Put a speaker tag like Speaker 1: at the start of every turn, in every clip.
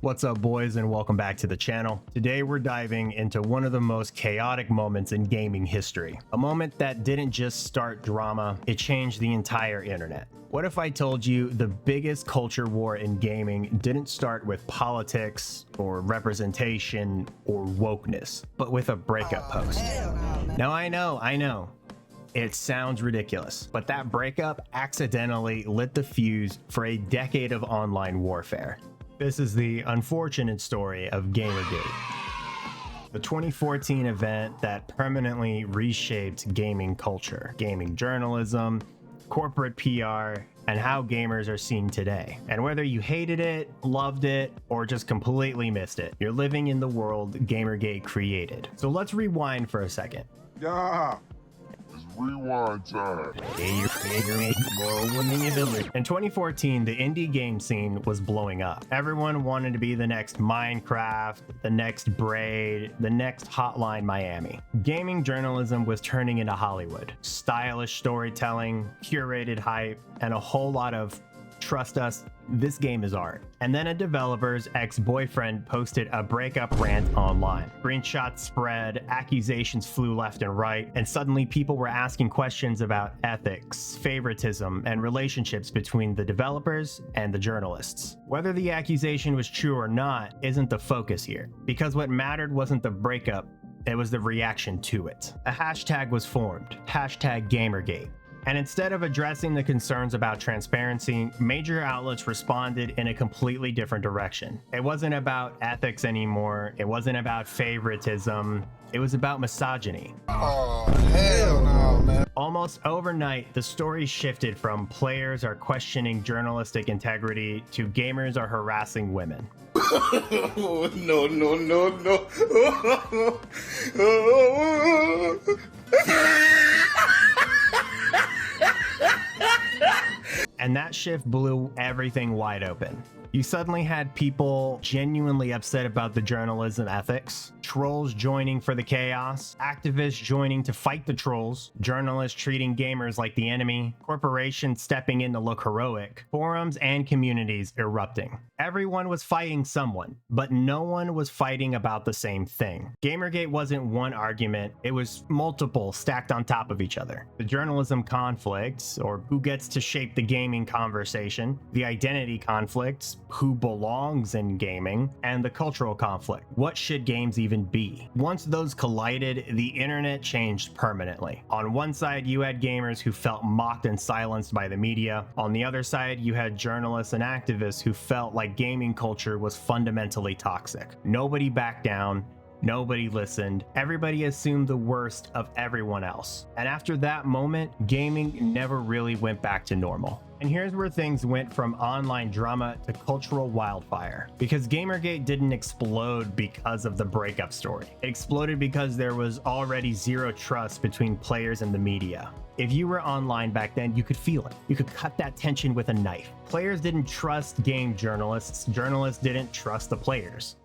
Speaker 1: What's up, boys, and welcome back to the channel. Today we're diving into one of the most chaotic moments in gaming history. A moment that didn't just start drama, it changed the entire internet. What if I told you the biggest culture war in gaming didn't start with politics or representation or wokeness, but with a breakup post? Now I know. It sounds ridiculous, but that breakup accidentally lit the fuse for a decade of online warfare. This is the unfortunate story of Gamergate, the 2014 event that permanently reshaped gaming culture, gaming journalism, corporate PR, and how gamers are seen today. And whether you hated it, loved it, or just completely missed it, you're living in the world Gamergate created. So let's rewind for a second.
Speaker 2: Yeah. Rewind time.
Speaker 1: In 2014, the indie game scene was blowing up. Everyone wanted to be the next Minecraft, the next Braid, the next Hotline Miami. Gaming journalism was turning into Hollywood. Stylish storytelling, curated hype, and a whole lot of trust us, this game is art. And then a developer's ex-boyfriend posted a breakup rant online. Screenshots spread, accusations flew left and right, and suddenly people were asking questions about ethics, favoritism, and relationships between the developers and the journalists. Whether the accusation was true or not isn't the focus here, because what mattered wasn't the breakup, it was the reaction to it. A hashtag was formed, #Gamergate. And instead of addressing the concerns about transparency, major outlets responded in a completely different direction. It wasn't about ethics anymore. It wasn't about favoritism. It was about misogyny.
Speaker 2: Oh, hell no, man.
Speaker 1: Almost overnight, the story shifted from players are questioning journalistic integrity to gamers are harassing women.
Speaker 2: No.
Speaker 1: And that shift blew everything wide open. You suddenly had people genuinely upset about the journalism ethics, trolls joining for the chaos, activists joining to fight the trolls, journalists treating gamers like the enemy, corporations stepping in to look heroic, forums and communities erupting. Everyone was fighting someone, but no one was fighting about the same thing. Gamergate wasn't one argument, it was multiple stacked on top of each other. The journalism conflicts, or who gets to shape the gaming conversation, the identity conflicts, who belongs in gaming, and the cultural conflict. What should games even be? Once those collided, the internet changed permanently. On one side, you had gamers who felt mocked and silenced by the media. On the other side, you had journalists and activists who felt like gaming culture was fundamentally toxic. Nobody backed down. Nobody listened. Everybody assumed the worst of everyone else. And after that moment, gaming never really went back to normal. And here's where things went from online drama to cultural wildfire. Because Gamergate didn't explode because of the breakup story. It exploded because there was already zero trust between players and the media. If you were online back then, you could feel it. You could cut that tension with a knife. Players didn't trust game journalists. Journalists didn't trust the players.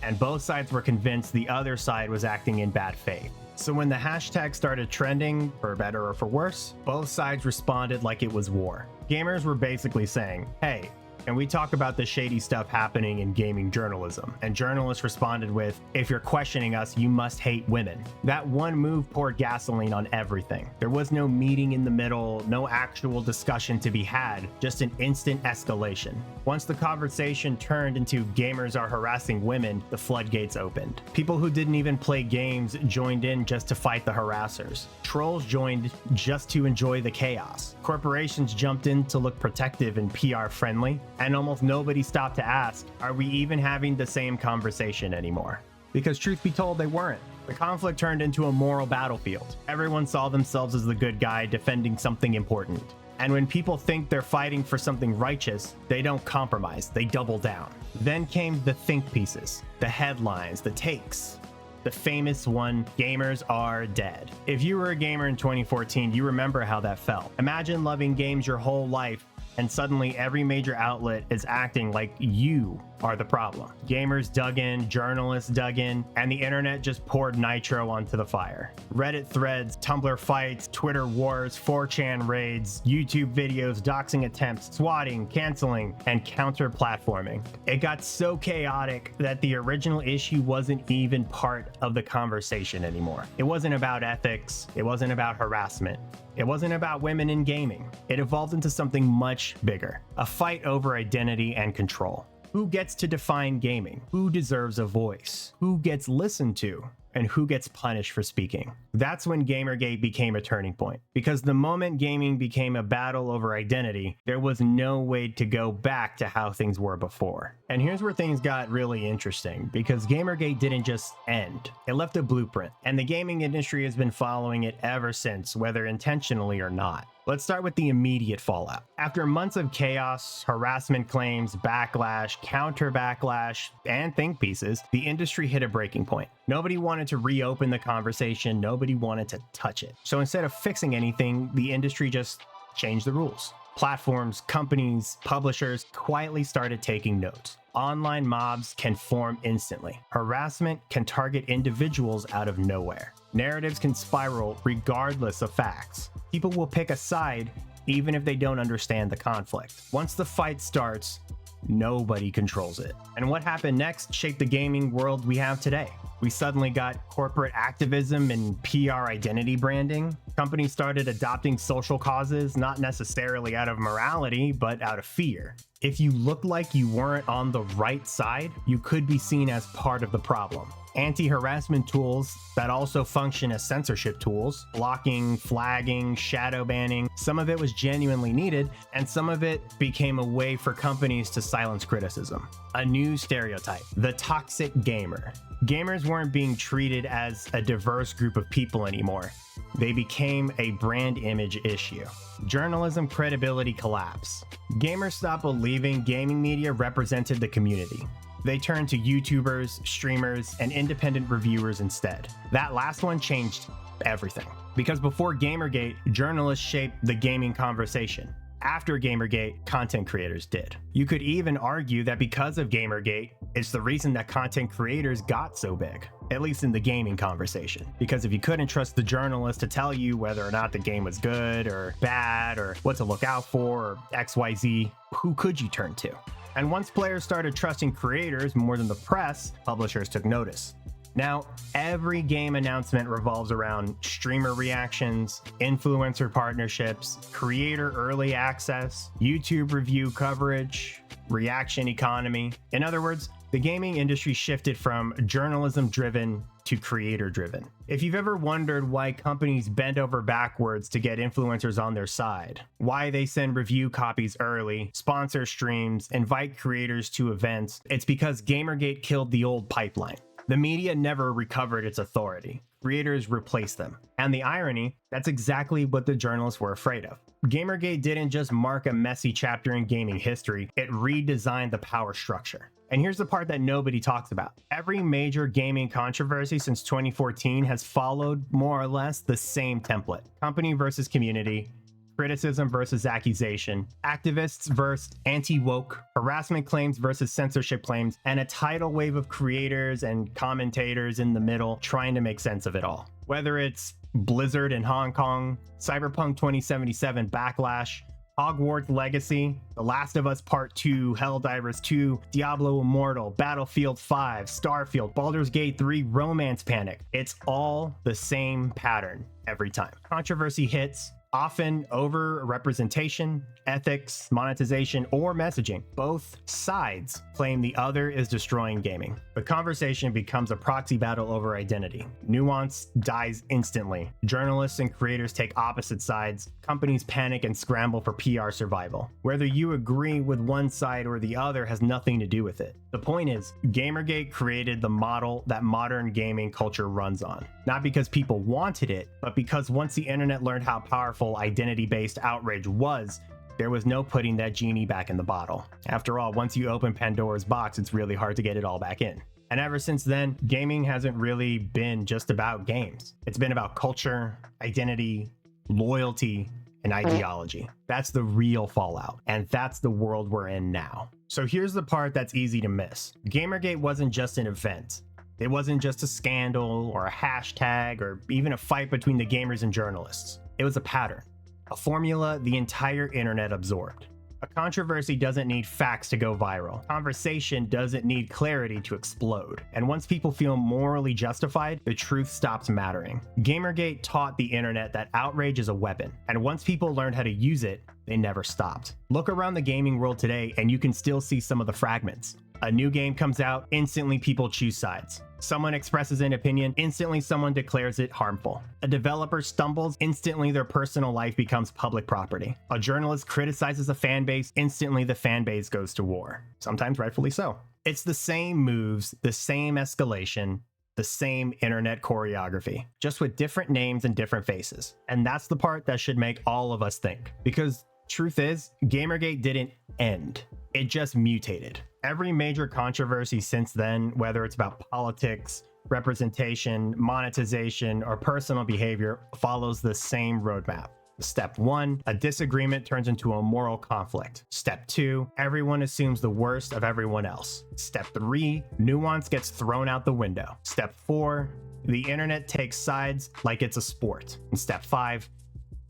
Speaker 1: And both sides were convinced the other side was acting in bad faith. So when the hashtag started trending, for better or for worse, both sides responded like it was war. Gamers were basically saying, hey, can we talk about the shady stuff happening in gaming journalism? And journalists responded with, if you're questioning us, you must hate women. That one move poured gasoline on everything. There was no meeting in the middle, no actual discussion to be had, just an instant escalation. Once the conversation turned into gamers are harassing women, the floodgates opened. People who didn't even play games joined in just to fight the harassers. Trolls joined just to enjoy the chaos. Corporations jumped in to look protective and PR friendly. And almost nobody stopped to ask, are we even having the same conversation anymore? Because truth be told, they weren't. The conflict turned into a moral battlefield. Everyone saw themselves as the good guy defending something important. And when people think they're fighting for something righteous, they don't compromise, they double down. Then came the think pieces, the headlines, the takes. The famous one, gamers are dead. If you were a gamer in 2014, you remember how that felt. Imagine loving games your whole life and suddenly every major outlet is acting like you are the problem. Gamers dug in, journalists dug in, and the internet just poured nitro onto the fire. Reddit threads, Tumblr fights, Twitter wars, 4chan raids, YouTube videos, doxing attempts, swatting, canceling, and counter-platforming. It got so chaotic that the original issue wasn't even part of the conversation anymore. It wasn't about ethics. It wasn't about harassment. It wasn't about women in gaming. It evolved into something much bigger, a fight over identity and control. Who gets to define gaming? Who deserves a voice? Who gets listened to? And who gets punished for speaking? That's when Gamergate became a turning point. Because the moment gaming became a battle over identity, there was no way to go back to how things were before. And here's where things got really interesting, because Gamergate didn't just end. It left a blueprint, and the gaming industry has been following it ever since, whether intentionally or not. Let's start with the immediate fallout. After months of chaos, harassment claims, backlash, counter-backlash, and think pieces, the industry hit a breaking point. Nobody wanted to reopen the conversation, nobody wanted to touch it. So instead of fixing anything, the industry just changed the rules. Platforms, companies, publishers quietly started taking notes. Online mobs can form instantly. Harassment can target individuals out of nowhere. Narratives can spiral regardless of facts. People will pick a side even if they don't understand the conflict. Once the fight starts, nobody controls it. And what happened next shaped the gaming world we have today. We suddenly got corporate activism and PR identity branding. Companies started adopting social causes, not necessarily out of morality, but out of fear. If you looked like you weren't on the right side, you could be seen as part of the problem. Anti-harassment tools that also function as censorship tools, blocking, flagging, shadow banning, some of it was genuinely needed, and some of it became a way for companies to silence criticism. A new stereotype, the toxic gamer. Gamers weren't being treated as a diverse group of people anymore. They became a brand image issue. Journalism credibility collapse. Gamers stopped believing gaming media represented the community. They turned to YouTubers, streamers, and independent reviewers instead. That last one changed everything. Because before Gamergate, journalists shaped the gaming conversation. After Gamergate, content creators did. You could even argue that because of Gamergate, it's the reason that content creators got so big, at least in the gaming conversation. Because if you couldn't trust the journalist to tell you whether or not the game was good or bad or what to look out for or XYZ, who could you turn to? And once players started trusting creators more than the press, publishers took notice. Now, every game announcement revolves around streamer reactions, influencer partnerships, creator early access, YouTube review coverage, reaction economy. In other words, the gaming industry shifted from journalism-driven to creator-driven. If you've ever wondered why companies bend over backwards to get influencers on their side, why they send review copies early, sponsor streams, invite creators to events, it's because Gamergate killed the old pipeline. The media never recovered its authority. Creators replaced them. And the irony, that's exactly what the journalists were afraid of. Gamergate didn't just mark a messy chapter in gaming history, it redesigned the power structure. And here's the part that nobody talks about. Every major gaming controversy since 2014 has followed more or less the same template. Company versus community, criticism versus accusation, activists versus anti-woke, harassment claims versus censorship claims, and a tidal wave of creators and commentators in the middle trying to make sense of it all. Whether it's Blizzard in Hong Kong, Cyberpunk 2077 Backlash, Hogwarts Legacy, The Last of Us Part 2, Helldivers 2, Diablo Immortal, Battlefield 5, Starfield, Baldur's Gate 3, Romance Panic. It's all the same pattern every time. Controversy hits, often over representation, ethics, monetization, or messaging. Both sides claim the other is destroying gaming. The conversation becomes a proxy battle over identity. Nuance dies instantly. Journalists and creators take opposite sides. Companies panic and scramble for PR survival. Whether you agree with one side or the other has nothing to do with it. The point is, Gamergate created the model that modern gaming culture runs on. Not because people wanted it, but because once the internet learned how powerful identity-based outrage was, there was no putting that genie back in the bottle. After all, once you open Pandora's box, it's really hard to get it all back in. And ever since then, gaming hasn't really been just about games. It's been about culture, identity, loyalty, and ideology. That's the real fallout, and that's the world we're in now. So here's the part that's easy to miss. Gamergate wasn't just an event. It wasn't just a scandal or a hashtag or even a fight between the gamers and journalists. It was a pattern, a formula the entire internet absorbed. A controversy doesn't need facts to go viral. Conversation doesn't need clarity to explode. And once people feel morally justified, the truth stops mattering. Gamergate taught the internet that outrage is a weapon. And once people learned how to use it, they never stopped. Look around the gaming world today and you can still see some of the fragments. A new game comes out, instantly people choose sides. Someone expresses an opinion, instantly someone declares it harmful. A developer stumbles, instantly their personal life becomes public property. A journalist criticizes a fan base, instantly the fan base goes to war. Sometimes rightfully so. It's the same moves, the same escalation, the same internet choreography, just with different names and different faces. And that's the part that should make all of us think. Because truth is, Gamergate didn't end. It just mutated. Every major controversy since then, whether it's about politics, representation, monetization, or personal behavior, follows the same roadmap. Step 1, a disagreement turns into a moral conflict. Step 2, everyone assumes the worst of everyone else. Step 3, nuance gets thrown out the window. Step 4, the internet takes sides like it's a sport. And step 5,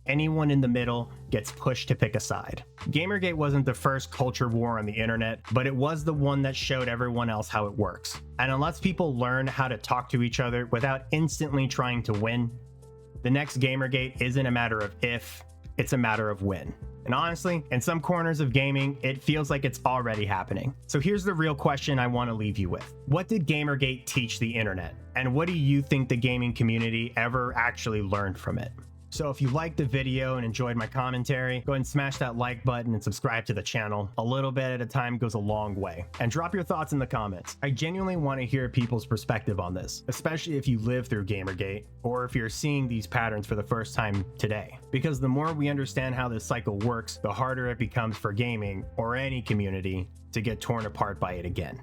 Speaker 1: anyone in the middle gets pushed to pick a side. Gamergate wasn't the first culture war on the internet, but it was the one that showed everyone else how it works. And unless people learn how to talk to each other without instantly trying to win, the next Gamergate isn't a matter of if, it's a matter of when. And honestly, in some corners of gaming, it feels like it's already happening. So here's the real question I want to leave you with. What did Gamergate teach the internet? And what do you think the gaming community ever actually learned from it? So if you liked the video and enjoyed my commentary, go ahead and smash that like button and subscribe to the channel. A little bit at a time goes a long way. And drop your thoughts in the comments. I genuinely want to hear people's perspective on this, especially if you live through Gamergate or if you're seeing these patterns for the first time today. Because the more we understand how this cycle works, the harder it becomes for gaming or any community to get torn apart by it again.